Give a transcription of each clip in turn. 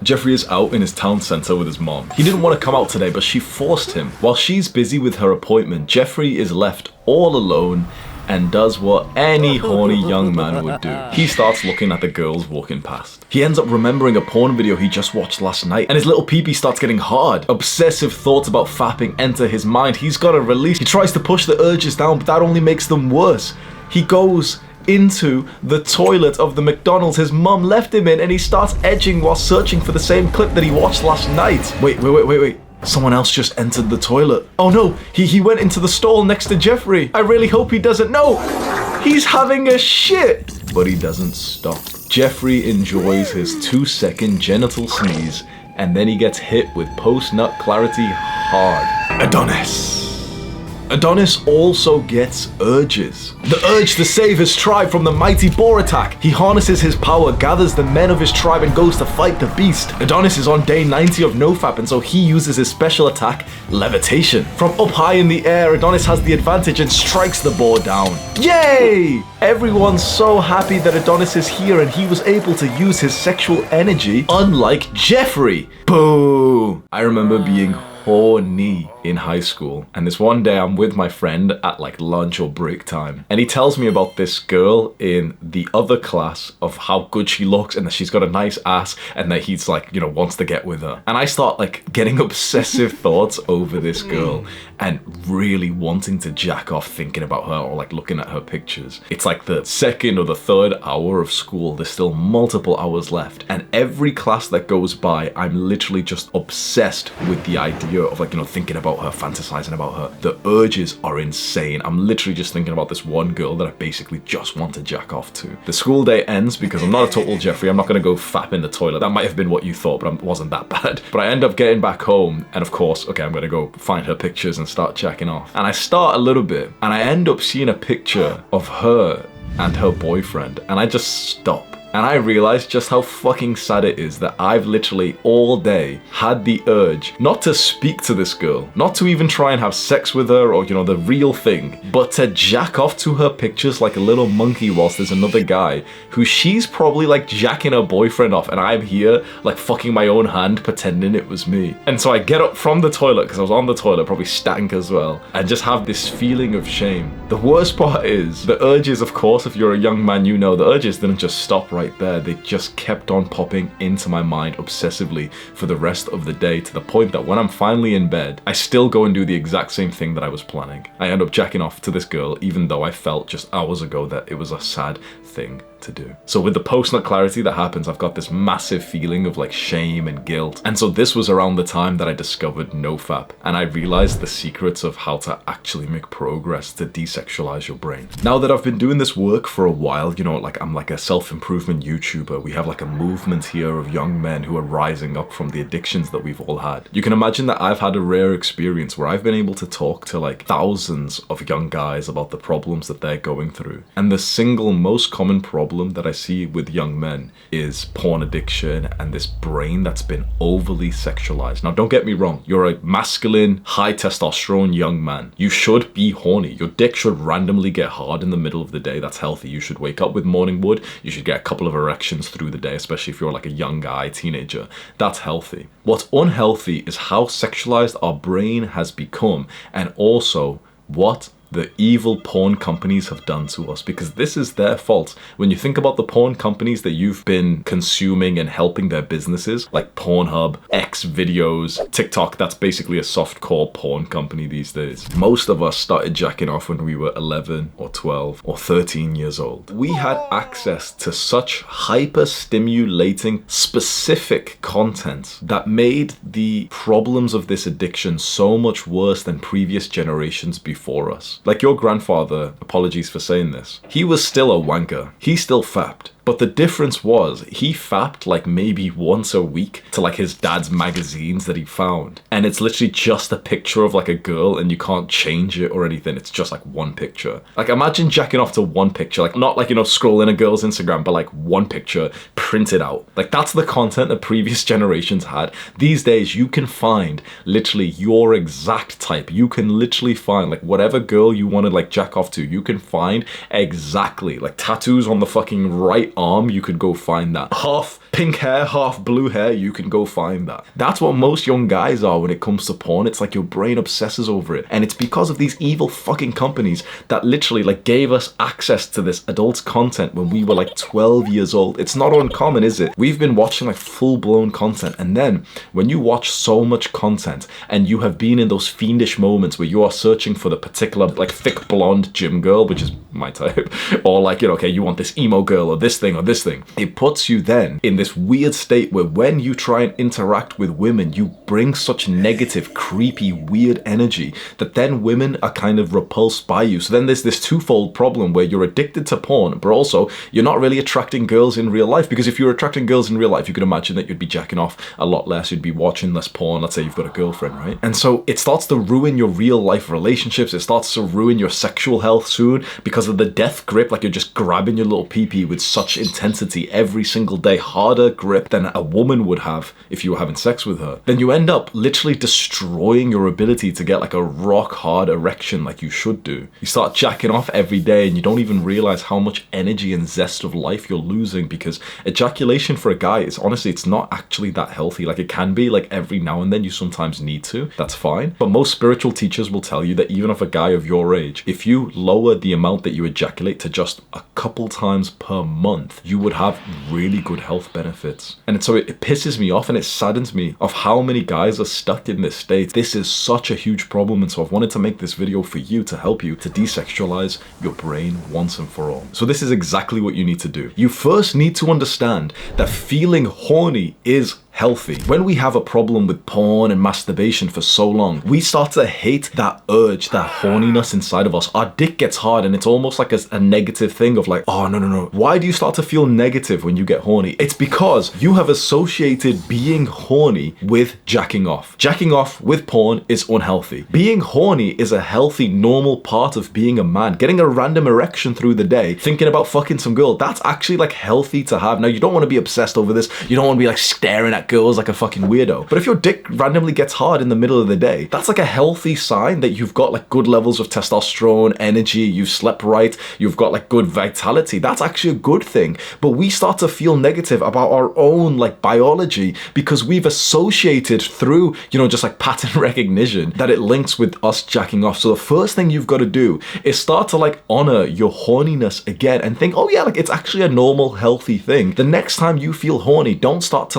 Jeffrey is out in his town center with his mom. He didn't want to come out today, but she forced him. While she's busy with her appointment, Jeffrey is left all alone and does what any horny young man would do. He starts looking at the girls walking past. He ends up remembering a porn video he just watched last night, and his little peepee starts getting hard. Obsessive thoughts about fapping enter his mind. He's got to release. He tries to push the urges down, but that only makes them worse. He goes into the toilet of the McDonald's his mum left him in, and he starts edging while searching for the same clip that he watched last night. Wait. Someone else just entered the toilet. Oh no, he went into the stall next to Jeffrey. I really hope he doesn't know. He's having a shit. But he doesn't stop. Jeffrey enjoys his 2-second genital sneeze, and then he gets hit with post-nut clarity hard. Adonis also gets urges. The urge to save his tribe from the mighty boar attack. He harnesses his power, gathers the men of his tribe, and goes to fight the beast. Adonis is on day 90 of nofap, and so he uses his special attack, levitation. From up high in the air, Adonis has the advantage and strikes the boar down. Yay! Everyone's so happy that Adonis is here and he was able to use his sexual energy, unlike Jeffrey. Boo! I remember being horny in high school, and this one day I'm with my friend at like lunch or break time, and he tells me about this girl in the other class, of how good she looks and that she's got a nice ass, and that he's like, you know, wants to get with her. And I start like getting obsessive thoughts over this girl and really wanting to jack off thinking about her or like looking at her pictures. It's like the second or the third hour of school. There's still multiple hours left, and every class that goes by I'm literally just obsessed with the idea of like, you know, thinking about her, fantasizing about her. The urges are insane. I'm literally just thinking about this one girl that I basically just want to jack off to. The school day ends because I'm not a total Jeffrey. I'm not gonna go fap in the toilet. That might have been what you thought, but it wasn't that bad. But I end up getting back home, and of course, okay, I'm gonna go find her pictures and start jacking off. And I start a little bit, and I end up seeing a picture of her and her boyfriend, and I just stop. And I realized just how fucking sad it is that I've literally all day had the urge not to speak to this girl, not to even try and have sex with her or, you know, the real thing, but to jack off to her pictures like a little monkey whilst there's another guy who she's probably like jacking her boyfriend off, and I'm here like fucking my own hand pretending it was me. And so I get up from the toilet, because I was on the toilet, probably stank as well, and just have this feeling of shame. The worst part is the urges, of course, if you're a young man, you know, the urges didn't just stop right there. They just kept on popping into my mind obsessively for the rest of the day, to the point that when I'm finally in bed, I still go and do the exact same thing that I was planning. I end up jacking off to this girl, even though I felt just hours ago that it was a sad thing to do. So with the post-nut clarity that happens, I've got this massive feeling of like shame and guilt. And so this was around the time that I discovered nofap, and I realized the secrets of how to actually make progress to desexualize your brain. Now that I've been doing this work for a while, you know, like I'm like a self-improvement YouTuber. We have like a movement here of young men who are rising up from the addictions that we've all had. You can imagine that I've had a rare experience where I've been able to talk to like thousands of young guys about the problems that they're going through. And the single most common problem that I see with young men is porn addiction and this brain that's been overly sexualized. Now, don't get me wrong. You're a masculine, high testosterone young man. You should be horny. Your dick should randomly get hard in the middle of the day. That's healthy. You should wake up with morning wood. You should get a couple of erections through the day, especially if you're like a young guy, teenager. That's healthy. What's unhealthy is how sexualized our brain has become, and also what the evil porn companies have done to us, because this is their fault. When you think about the porn companies that you've been consuming and helping their businesses, like Pornhub, X videos, TikTok, that's basically a softcore porn company these days. Most of us started jacking off when we were 11 or 12 or 13 years old. We had access to such hyper-stimulating, specific content that made the problems of this addiction so much worse than previous generations before us. Like your grandfather, apologies for saying this, he was still a wanker. He still fapped. But the difference was he fapped like maybe once a week to like his dad's magazines that he found. And it's literally just a picture of like a girl, and you can't change it or anything. It's just like one picture. Like imagine jacking off to one picture, like not like, you know, scrolling a girl's Instagram, but like one picture printed out. Like that's the content that previous generations had. These days you can find literally your exact type. You can literally find like whatever girl you want to like jack off to, you can find exactly like tattoos on the fucking right arm. You could go find that. Half pink hair, half blue hair, you can go find that. That's what most young guys are when it comes to porn. It's like your brain obsesses over it. And it's because of these evil fucking companies that literally like gave us access to this adult content when we were like 12 years old. It's not uncommon, is it? We've been watching like full-blown content, and then when you watch so much content and you have been in those fiendish moments where you are searching for the particular like thick blonde gym girl, which is my type, or like, you know, okay, you want this emo girl or this thing, it puts you then in this weird state where when you try and interact with women, you bring such negative, creepy, weird energy that then women are kind of repulsed by you. So then there's this twofold problem where you're addicted to porn, but also you're not really attracting girls in real life, because if you're attracting girls in real life, you can imagine that you'd be jacking off a lot less, you'd be watching less porn. Let's say you've got a girlfriend, right? And so it starts to ruin your real life relationships. It starts to ruin your sexual health soon because of the death grip. Like, you're just grabbing your little pee-pee with such intensity every single day, harder grip than a woman would have if you were having sex with her. Then you end up literally destroying your ability to get like a rock hard erection like you should do. You start jacking off every day and you don't even realize how much energy and zest of life you're losing, because ejaculation for a guy is honestly, it's not actually that healthy. Like, it can be like every now and then, you sometimes need to, that's fine. But most spiritual teachers will tell you that even if a guy of your age, if you lower the amount that you ejaculate to just a couple times per month, you would have really good health benefits. And so it pisses me off and it saddens me of how many guys are stuck in this state. This is such a huge problem, and so I've wanted to make this video for you to help you to desexualize your brain once and for all. So this is exactly what you need to do. You first need to understand that feeling horny is healthy. When we have a problem with porn and masturbation for so long, we start to hate that urge, that horniness inside of us. Our dick gets hard and it's almost like a negative thing of like, oh, no. Why do you start to feel negative when you get horny? It's because you have associated being horny with jacking off. Jacking off with porn is unhealthy. Being horny is a healthy, normal part of being a man. Getting a random erection through the day, thinking about fucking some girl, that's actually like healthy to have. Now, you don't want to be obsessed over this. You don't want to be like staring at girls like a fucking weirdo. But if your dick randomly gets hard in the middle of the day, that's like a healthy sign that you've got like good levels of testosterone, energy, you've slept right, you've got like good vitality. That's actually a good thing. But we start to feel negative about our own like biology because we've associated through, you know, just like pattern recognition that it links with us jacking off. So the first thing you've got to do is start to like honor your horniness again and think, oh yeah, like it's actually a normal, healthy thing. The next time you feel horny, don't start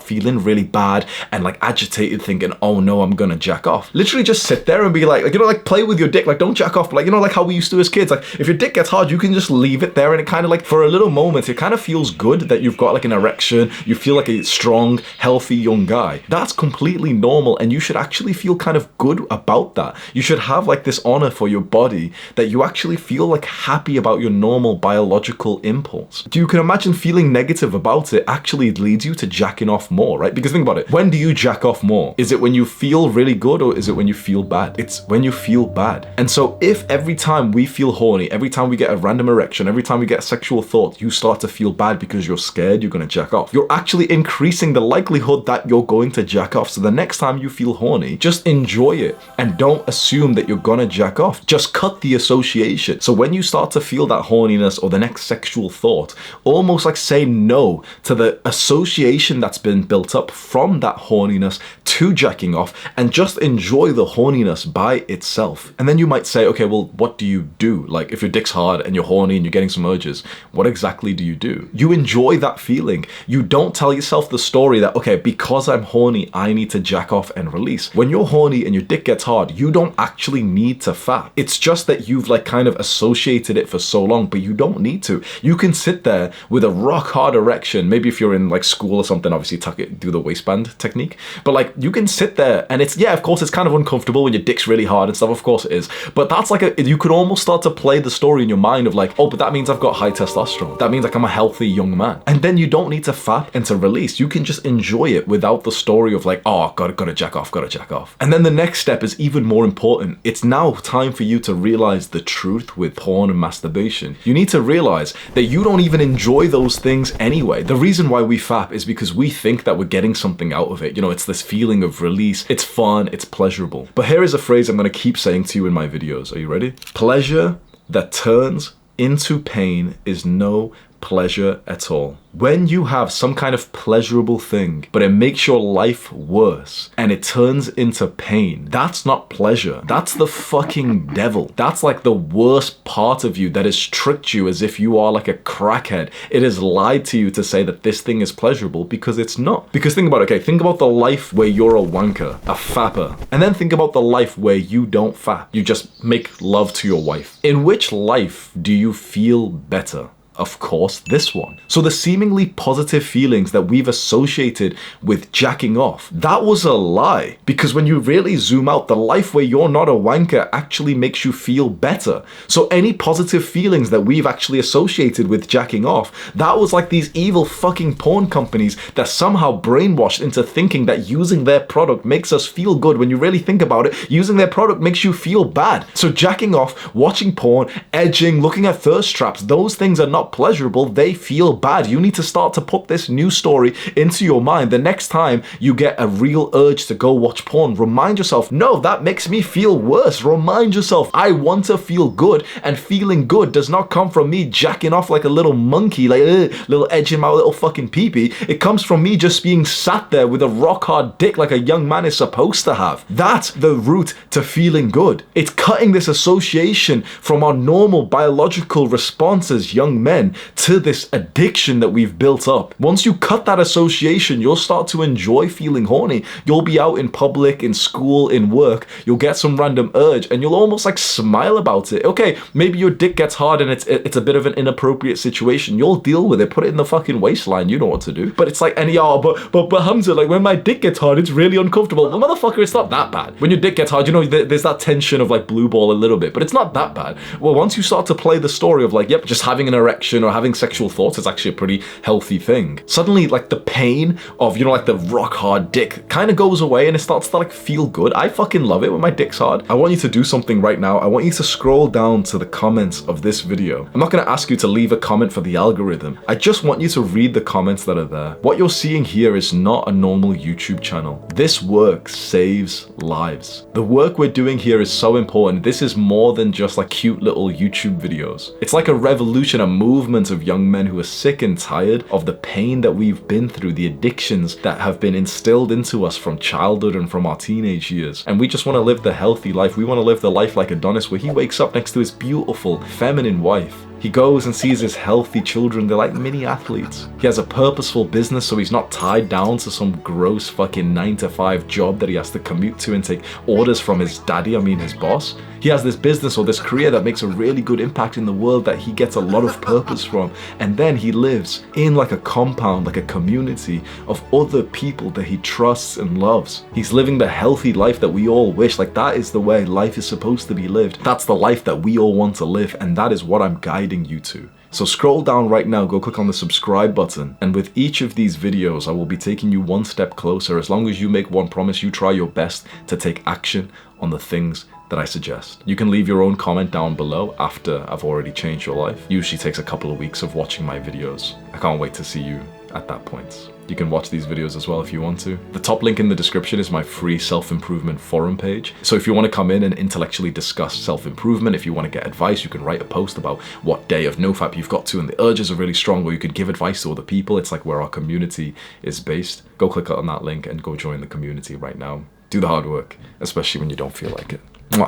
feeling really bad and like agitated thinking, oh no, I'm gonna jack off. Literally just sit there and be like, you know, like play with your dick, like don't jack off, but like, you know, like how we used to as kids, like if your dick gets hard, you can just leave it there and it kind of like for a little moment, it kind of feels good that you've got like an erection, you feel like a strong, healthy young guy. That's completely normal and you should actually feel kind of good about that. You should have like this honor for your body that you actually feel like happy about your normal biological impulse. You can imagine feeling negative about it actually leads you to jacking off more, right? Because think about it, when do you jack off more? Is it when you feel really good or is it when you feel bad? It's when you feel bad. And so if every time we feel horny, every time we get a random erection, every time we get a sexual thought, you start to feel bad because you're scared you're gonna jack off, you're actually increasing the likelihood that you're going to jack off. So the next time you feel horny, just enjoy it and don't assume that you're gonna jack off. Just cut the association. So when you start to feel that horniness or the next sexual thought, almost like say no to the association that's been built up from that horniness to jacking off and just enjoy the horniness by itself. And then you might say, okay, well, what do you do? Like if your dick's hard and you're horny and you're getting some urges, what exactly do you do? You enjoy that feeling. You don't tell yourself the story that, okay, because I'm horny, I need to jack off and release. When you're horny and your dick gets hard, you don't actually need to fap. It's just that you've like kind of associated it for so long, but you don't need to. You can sit there with a rock hard erection. Maybe if you're in like school or something, obviously tuck it, do the waistband technique. But like you can sit there and it's, yeah, of course it's kind of uncomfortable when your dick's really hard and stuff, of course it is. But that's like you could almost start to play the story in your mind of like, oh, but that means I've got high testosterone. That means like I'm a healthy young man. And then you don't need to fap and to release. You can just enjoy it without the story of like, oh, gotta jack off, gotta jack off. And then the next step is even more important. It's now time for you to realize the truth with porn and masturbation. You need to realize that you don't even enjoy those things anyway. The reason why we fap is because we think that we're getting something out of it. You know, it's this feeling of release. It's fun, it's pleasurable. But here is a phrase I'm gonna keep saying to you in my videos. Are you ready? Pleasure that turns into pain is no pleasure at all. When you have some kind of pleasurable thing, but it makes your life worse and it turns into pain, that's not pleasure. That's the fucking devil. That's like the worst part of you that has tricked you as if you are like a crackhead. It has lied to you to say that this thing is pleasurable because it's not. Because think about it, okay, think about the life where you're a wanker, a fapper, and then think about the life where you don't fap. You just make love to your wife. In which life do you feel better? Of course, this one. So the seemingly positive feelings that we've associated with jacking off, that was a lie. Because when you really zoom out, the life where you're not a wanker actually makes you feel better. So any positive feelings that we've actually associated with jacking off, that was like these evil fucking porn companies that somehow brainwashed into thinking that using their product makes us feel good. When you really think about it, using their product makes you feel bad. So jacking off, watching porn, edging, looking at thirst traps, those things are not pleasurable, they feel bad. You need to start to put this new story into your mind. The next time you get a real urge to go watch porn, remind yourself, no, that makes me feel worse. Remind yourself, I want to feel good, and feeling good does not come from me jacking off like a little monkey, like little edging my little fucking pee-pee. It comes from me just being sat there with a rock hard dick like a young man is supposed to have. That's the route to feeling good. It's cutting this association from our normal biological response as young men to this addiction that we've built up. Once you cut that association, you'll start to enjoy feeling horny. You'll be out in public, in school, in work, you'll get some random urge and you'll almost like smile about it. Okay, maybe your dick gets hard and it's a bit of an inappropriate situation. You'll deal with it, put it in the fucking waistline, you know what to do. But it's like, and yeah, but Hamza, like when my dick gets hard, it's really uncomfortable. Well, motherfucker, it's not that bad. When your dick gets hard, you know, there's that tension of like blue ball a little bit, but it's not that bad. Well, once you start to play the story of like, yep, just having an erection or having sexual thoughts is actually a pretty healthy thing. Suddenly, like the pain of, you know, like the rock hard dick kind of goes away and it starts to like feel good. I fucking love it when my dick's hard. I want you to do something right now. I want you to scroll down to the comments of this video. I'm not going to ask you to leave a comment for the algorithm. I just want you to read the comments that are there. What you're seeing here is not a normal YouTube channel. This work saves lives. The work we're doing here is so important. This is more than just like cute little YouTube videos. It's like a revolution, a movement of young men who are sick and tired of the pain that we've been through, the addictions that have been instilled into us from childhood and from our teenage years. And we just want to live the healthy life. We want to live the life like Adonis, where he wakes up next to his beautiful, feminine wife. He goes and sees his healthy children. They're like mini athletes. He has a purposeful business, so he's not tied down to some gross fucking 9-to-5 job that he has to commute to and take orders from his daddy, his boss. He has this business or this career that makes a really good impact in the world that he gets a lot of purpose from. And then he lives in like a compound, like a community of other people that he trusts and loves. He's living the healthy life that we all wish. Like that is the way life is supposed to be lived. That's the life that we all want to live. And that is what I'm guiding you to. So scroll down right now, go click on the subscribe button, and with each of these videos I will be taking you one step closer. As long as you make one promise, you try your best to take action on the things that I suggest. You can leave your own comment down below after I've already changed your life. Usually takes a couple of weeks of watching my videos. I can't wait to see you at that point. You can watch these videos as well if you want to. The top link in the description is my free self-improvement forum page. So if you want to come in and intellectually discuss self-improvement, if you want to get advice, you can write a post about what day of nofap you've got to and the urges are really strong, or you could give advice to other people. It's like where our community is based. Go click on that link and go join the community right now. Do the hard work, especially when you don't feel like it.